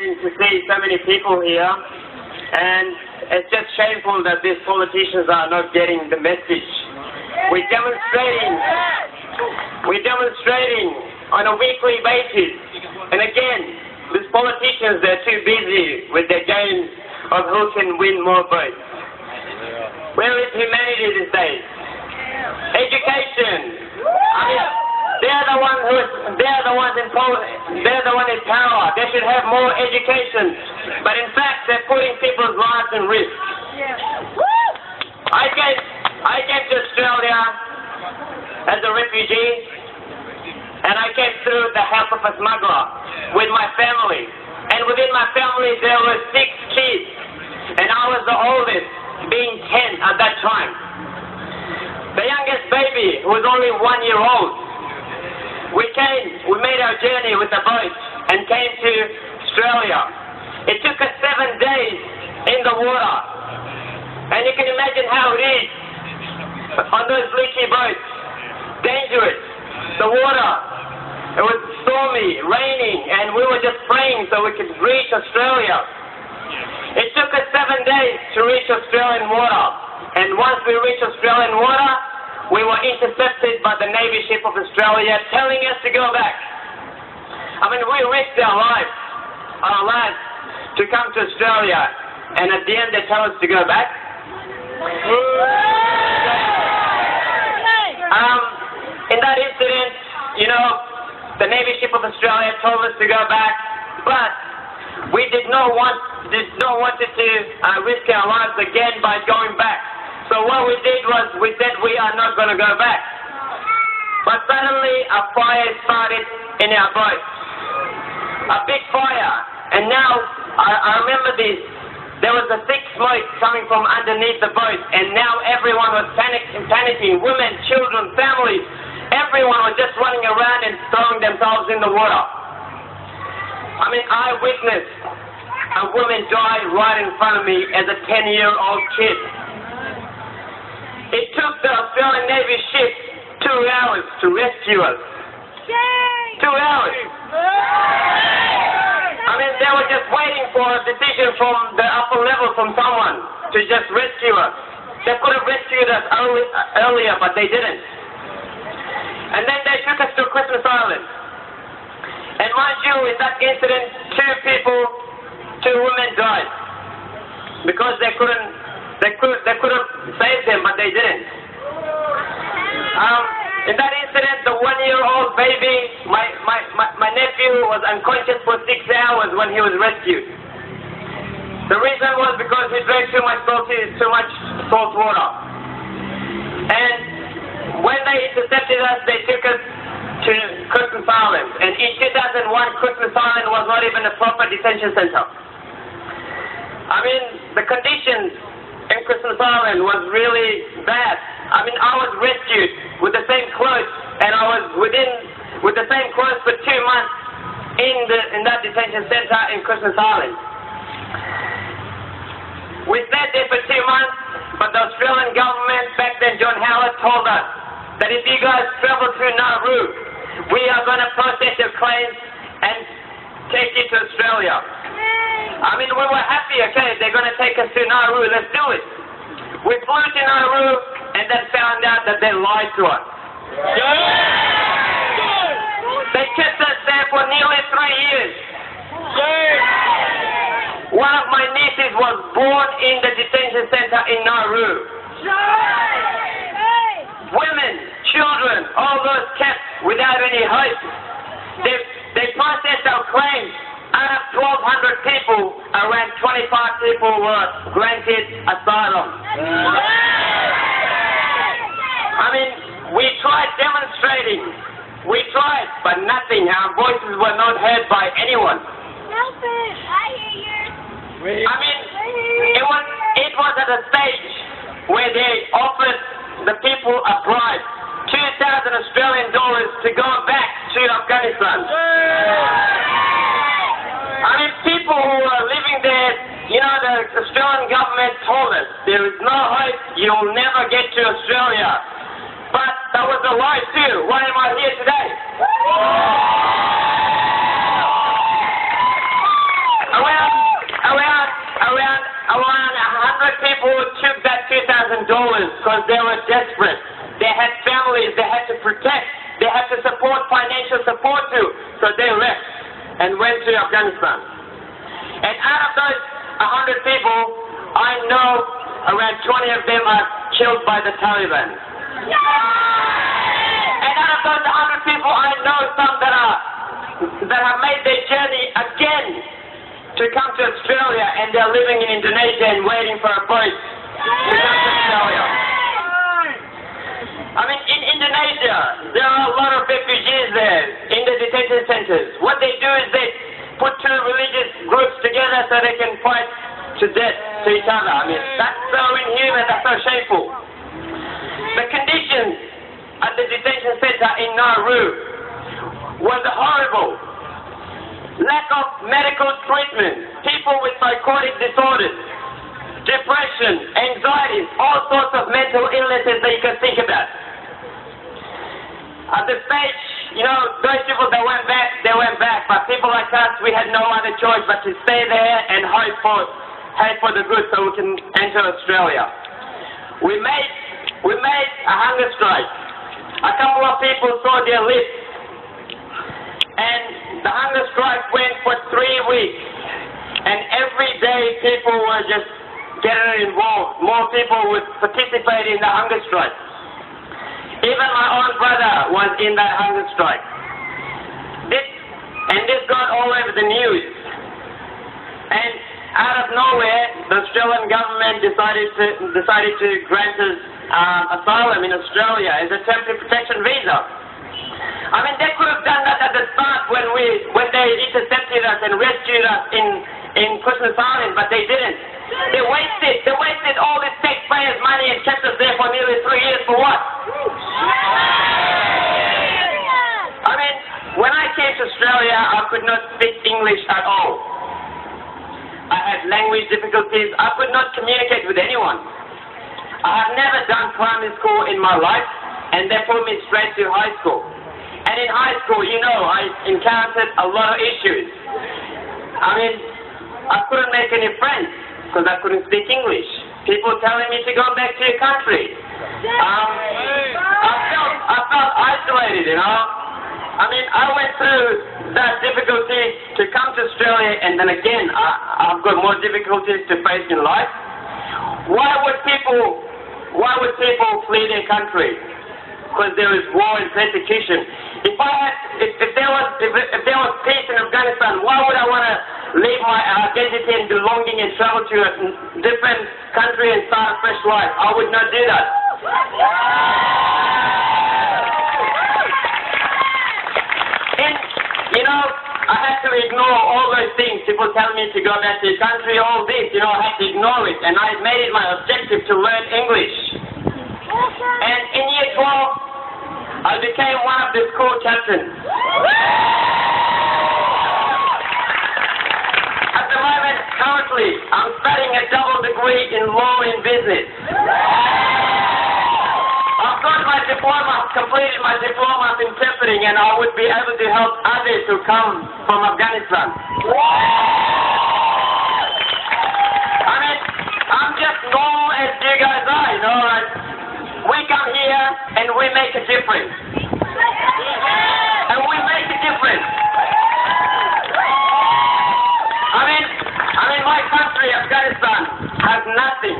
amazing to see so many people here, and it's just shameful that these politicians are not getting the message. We're demonstrating on a weekly basis, and again, these politicians, they're too busy with their games of who can win more votes. Where is humanity these days? Education. I mean, they're the ones in power. They should have more education. But in fact, they're putting people's lives in risk. I came to Australia as a refugee, and I came through the help of a smuggler with my family. And within my family, there were 6 kids, and I was the oldest, being 10 at that time. The youngest baby was only 1 year old. We made our journey with a boat and came to Australia. It took us 7 days in the water. And you can imagine how it is on those leaky boats. Dangerous. The water, it was stormy, raining, and we were just praying so we could reach Australia. It took us 7 days to reach Australian water. And once we reached Australian water, we were intercepted by the Navy ship of Australia telling us to go back. I mean, we risked our lives to come to Australia, and at the end they tell us to go back. In that incident, you know, the Navy ship of Australia told us to go back, but we did not want to risk our lives again by going back. So what we did was we said we are not going to go back. But suddenly a fire started in our boat. A big fire. And now, I remember this. There was a thick smoke coming from underneath the boat. And now everyone was panicking. Women, children, families. Everyone was just running around and throwing themselves in the water. I mean, I witnessed a woman die right in front of me as a 10-year-old kid. It took the Australian Navy ship 2 hours to rescue us. 2 hours. I mean, they were just waiting for a decision from the upper level, from someone, to just rescue us. They could have rescued us earlier, but they didn't. And then they took us to Christmas Island. And mind you, in that incident, 2 women died because they could have saved them, but they didn't. In that incident, the 1-year-old baby, my nephew, was unconscious for 6 hours when he was rescued. The reason was because he drank too much salt water. And when they intercepted us, they took us to Christmas Island. And in 2001, Christmas Island was not even a proper detention center. I mean, the conditions in Christmas Island was really bad. I mean, I was rescued with the same clothes, and I was with the same clothes for 2 months in that detention center in Christmas Island. We stayed there for 2 months, but the Australian government back then, John Howard, told us that if you guys travel to Nauru, we are going to process your claims and take you to Australia. I mean, we were happy, okay, they're going to take us to Nauru, let's do it. We flew to Nauru and then found out that they lied to us. They kept us there for nearly 3 years. One of my nieces was born in the detention center in Nauru. Women, children, all those kept without any hope. They processed our claims. Out of 1,200 people, around 25 people were granted asylum. I mean, we tried demonstrating. We tried, but nothing. Our voices were not heard by anyone. I hear you. I mean, it was at a stage where they offered the people a bribe, 2,000 Australian dollars to go back to Afghanistan. I mean, people who were living there, you know, the Australian government told us there is no hope, you'll never get to Australia. But that was a lie too. Why am I here today? A people took that $2,000 because they were desperate. They had families they had to protect. They had to support, financial support too. So they left and went to Afghanistan. And out of those 100 people, I know around 20 of them are killed by the Taliban. And out of those 100 people, I know some that have made their journey again to come to Australia, and they're living in Indonesia and waiting for a boat to come to Australia. I mean, in Indonesia, there are a lot of refugees there in the detention centers. What they do is they put two religious groups together so they can fight to death to each other. I mean, that's so inhuman, that's so shameful. The conditions at the detention center in Nauru was horrible. Lack of medical treatment, people with psychotic disorders, depression, anxiety, all sorts of mental illnesses that you can think about. At the stage, you know, those people that went back, they went back. But people like us, we had no other choice but to stay there and hope for the good so we can enter Australia. We made a hunger strike. A couple of people saw their lists. And the hunger strike went for 3 weeks. And every day people were just getting involved. More people would participate in the hunger strike. Even my own brother was in that hunger strike. This got all over the news. And out of nowhere, the Australian government decided to grant us asylum in Australia as a temporary protection visa. I mean, they could have done that at the start when they intercepted us and rescued us in Christmas Island, but they didn't. They wasted all this taxpayers' money and kept us there for nearly 3 years for what? I mean, when I came to Australia, I could not speak English at all. I had language difficulties. I could not communicate with anyone. I have never done primary school in my life, and they put me straight to high school. And in high school, you know, I encountered a lot of issues. I mean, I couldn't make any friends because I couldn't speak English. People telling me to go back to your country. I felt isolated, you know. I mean, I went through that difficulty to come to Australia, and then again, I've got more difficulties to face in life. Why would people flee their country? Because there is war and persecution. If there was peace in Afghanistan, why would I want to leave my identity and belonging and travel to a different country and start a fresh life? I would not do that. And, you know, I had to ignore all those things. People tell me to go back to the country, all this, you know, I had to ignore it. And I made it my objective to learn English. And in year 12, I became one of the school captains. At the moment, currently, I'm studying a double degree in law and business. I've got my diploma, completed my diploma of interpreting, and I would be able to help others who come from Afghanistan. I mean, I'm just normal as you guys are, you know, we come here and we make a difference. And we make a difference. I mean, my country, Afghanistan, has nothing.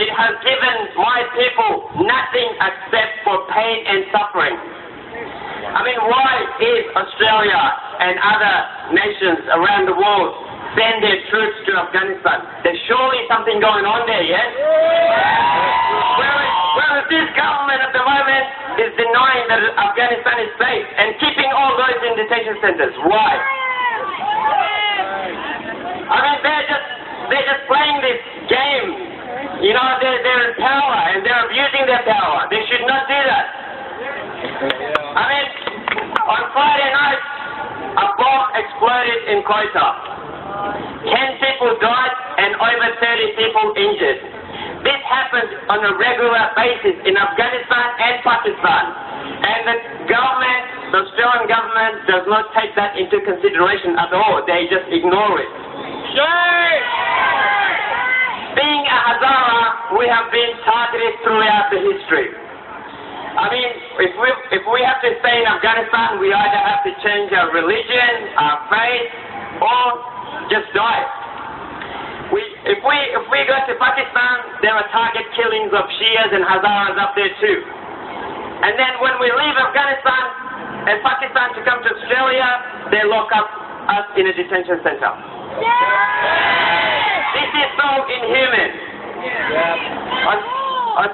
It has given my people nothing except for pain and suffering. I mean, why is Australia and other nations around the world send their troops to Afghanistan? There's surely something going on there, yes? Whereas this government at the moment is denying that Afghanistan is safe and keeping all those in detention centers. Why? I mean, they're just playing this game. You know, they're in power and they're abusing their power. They should not do that. I mean, on Friday night, a bomb exploded in Quetta. 10 people died and over 30 people injured. This happens on a regular basis in Afghanistan and Pakistan. And the government, the Australian government, does not take that into consideration at all. They just ignore it. Being a Hazara, we have been targeted throughout the history. I mean, if we have to stay in Afghanistan, we either have to change our religion, our faith, or just die. If we go to Pakistan, there are target killings of Shias and Hazaras up there too. And then when we leave Afghanistan and Pakistan to come to Australia, they lock up us in a detention center. This is so inhuman. As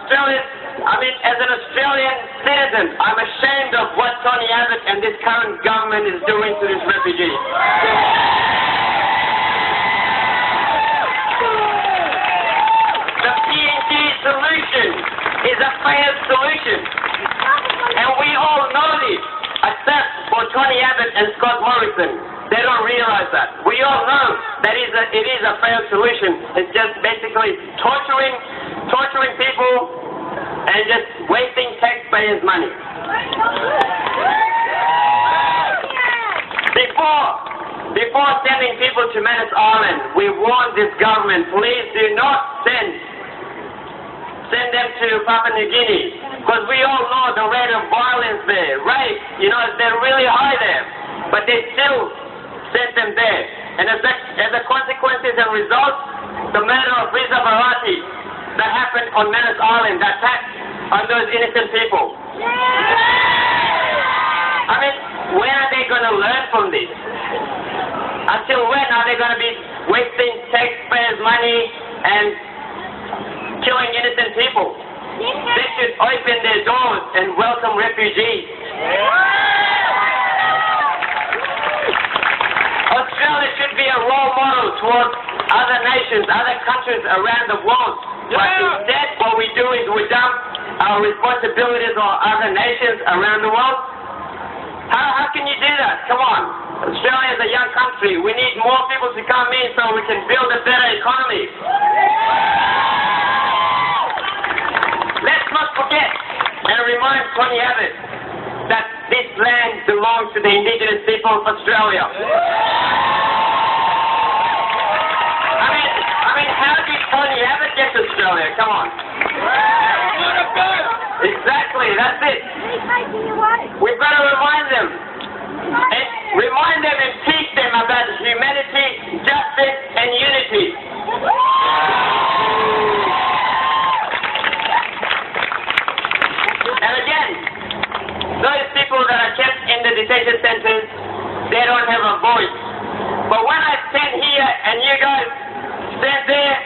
an Australian citizen, I'm ashamed of what Tony Abbott and this current government is doing to these refugees. The PNG solution is a failed solution. And we all know this, except for Tony Abbott and Scott Morrison. They don't realize that. We all know that it is a failed solution. It's just basically torturing people and just wasting taxpayers' money. Before sending people to Manus Island, we warned this government, please do not send them to Papua New Guinea, because we all know the rate of violence there, rape, they're really high there, but they still sent them there. And as the consequences and results, the murder of Riza Barati that happened on Manus Island, the attack on those innocent people. I mean, when are they going to learn from this? Until when are they going to be wasting taxpayers' money and killing innocent people? They should open their doors and welcome refugees. Australia should be a role model towards other nations, other countries around the world. But instead, what we do is we dump our responsibilities on other nations around the world. How can you do that? Come on. Australia is a young country. We need more people to come in so we can build a better economy. Let's not forget and remind Tony Abbott that this land belongs to the indigenous people of Australia. I mean, how did Tony Abbott get to Australia? Come on. Exactly, that's it. We've got to remind them. And remind them and teach them about humanity, justice, and unity. And again, those people that are kept in the detention centers, they don't have a voice. But when I stand here and you guys stand there,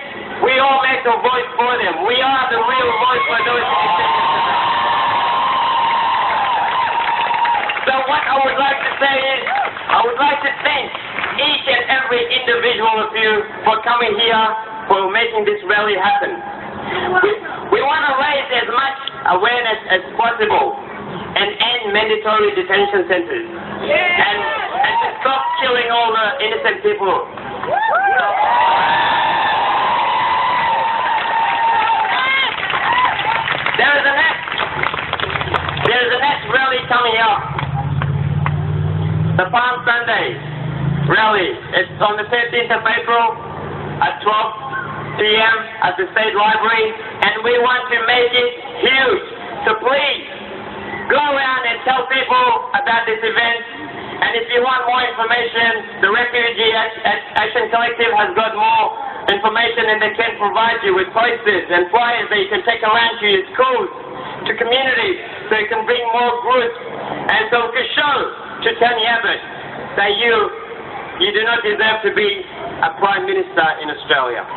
we all make a voice for them. We are the real voice for those detention centers. So what I would like to say is, I would like to thank each and every individual of you for coming here, for making this rally happen. We want to raise as much awareness as possible and end mandatory detention centers. And to stop killing all the innocent people. There is a next rally coming up. The Palm Sunday rally. It's on the 13th of April at 12 p.m. at the State Library, and we want to make it huge. So please, go around and tell people about this event. And if you want more information, the Refugee Action Collective has got more information, and they can provide you with posters and flyers that you can take around to your schools, to communities, so you can bring more groups, and so we can show to Tony Abbott that you do not deserve to be a Prime Minister in Australia.